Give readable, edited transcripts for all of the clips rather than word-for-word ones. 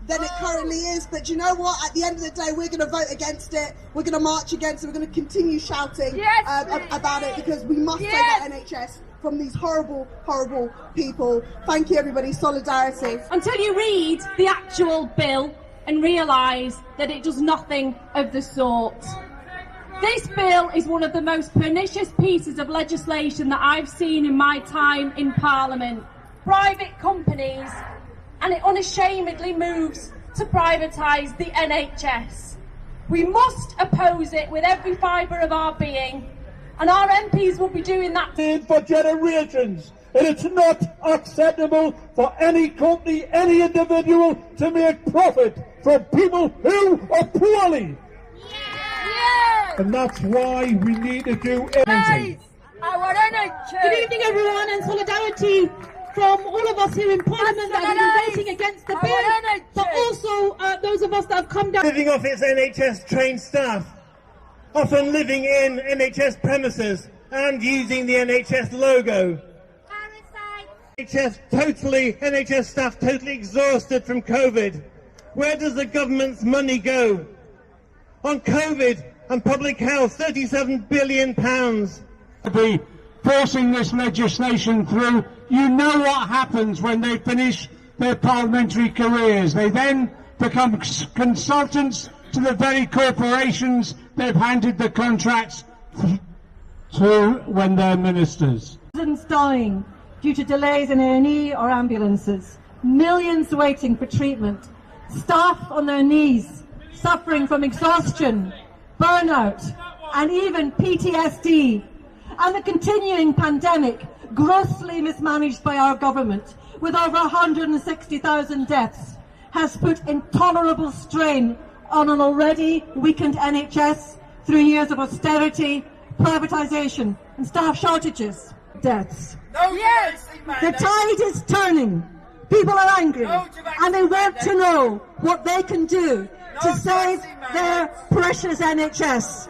than it currently is. But you know what? At the end of the day, we're going to vote against it. We're going to march against it. We're going to continue shouting about it, because we must take the NHS from these horrible, horrible people. Thank you, everybody. Solidarity. Until you read the actual bill and realise that it does nothing of the sort. This bill is one of the most pernicious pieces of legislation that I've seen in my time in Parliament. Private companies, and it unashamedly moves to privatise the NHS. We must oppose it with every fibre of our being, and our MPs will be doing that for generations. And it's not acceptable for any company, any individual to make profit from people who are poorly. And that's why we need to do anything. Good evening, everyone, and solidarity from all of us here in Parliament that have been voting against the bill, but also those of us that have come down. Living off its NHS trained staff, often living in NHS premises and using the NHS logo. NHS staff totally exhausted from COVID. Where does the government's money go? On COVID and public health, £37 billion. Be forcing this legislation through. You know what happens when they finish their parliamentary careers. They then become consultants to the very corporations they've handed the contracts to when they're ministers. Thousands dying due to delays in A&E or ambulances. Millions waiting for treatment. Staff on their knees, suffering from exhaustion, burnout, and even PTSD. And the continuing pandemic, grossly mismanaged by our government, with over 160,000 deaths, has put intolerable strain on an already weakened NHS through years of austerity, privatisation and staff shortages. Deaths. The tide is turning. People are angry and they want to know what they can do to save their precious NHS.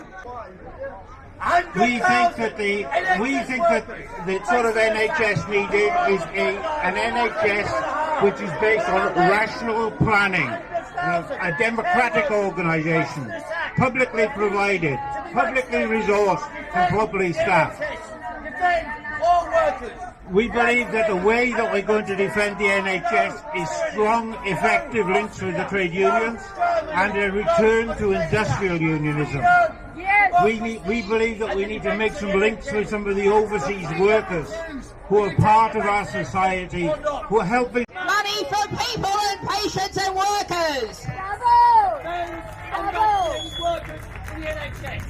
We think that the sort of NHS needed is an NHS which is based on rational planning, a democratic organisation, publicly provided, publicly resourced and properly staffed. We believe that the way that we're going to defend the NHS is strong, effective links with the trade unions and a return to industrial unionism. We believe that we need to make some links with some of the overseas workers who are part of our society, who are helping. Money for people and patients and workers.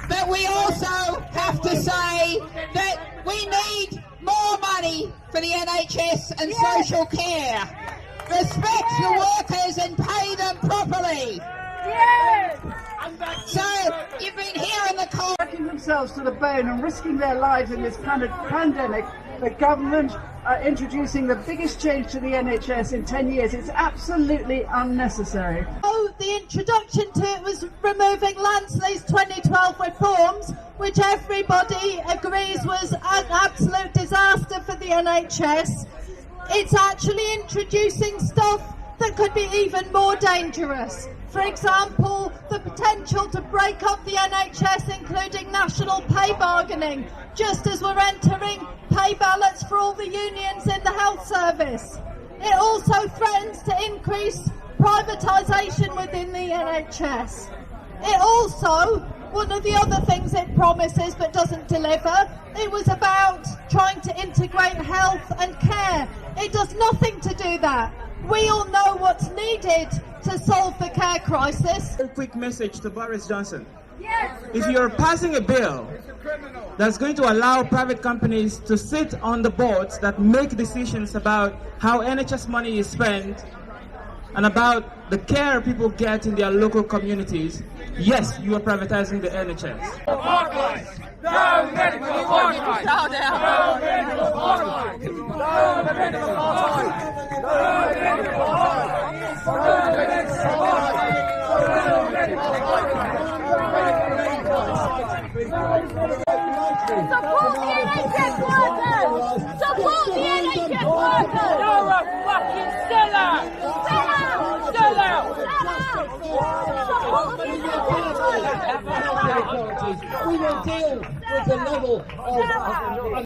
But we also have to say that we need more money for the NHS and social care. Respect the workers and pay them properly. So you've been here in the court, working themselves to the bone and risking their lives in this kind of pandemic. The government are introducing the biggest change to the NHS in 10 years. It's absolutely unnecessary. Oh, the introduction to it was removing Lansley's 2012 reforms, which everybody agrees was an absolute disaster for the NHS. It's actually introducing stuff that could be even more dangerous. For example, the potential to break up the NHS, including national pay bargaining, just as we're entering pay ballots for all the unions in the health service. It also threatens to increase privatisation within the NHS. It also, one of the other things it promises but doesn't deliver, it was about trying to integrate health and care. It does nothing to do that. We all know what's needed to solve the care crisis. A quick message to Boris Johnson. If you're passing a bill that's going to allow private companies to sit on the boards that make decisions about how NHS money is spent and about the care people get in their local communities, yes, you are privatizing the NHS. No medical apartheid! No medical apartheid! No medical apartheid! No medical apartheid! No medical apartheid! No medical apartheid! Support the NHS workers! Support the NHS workers! You're a fucking sellout! Sellout! Sellout! We will deal with the level of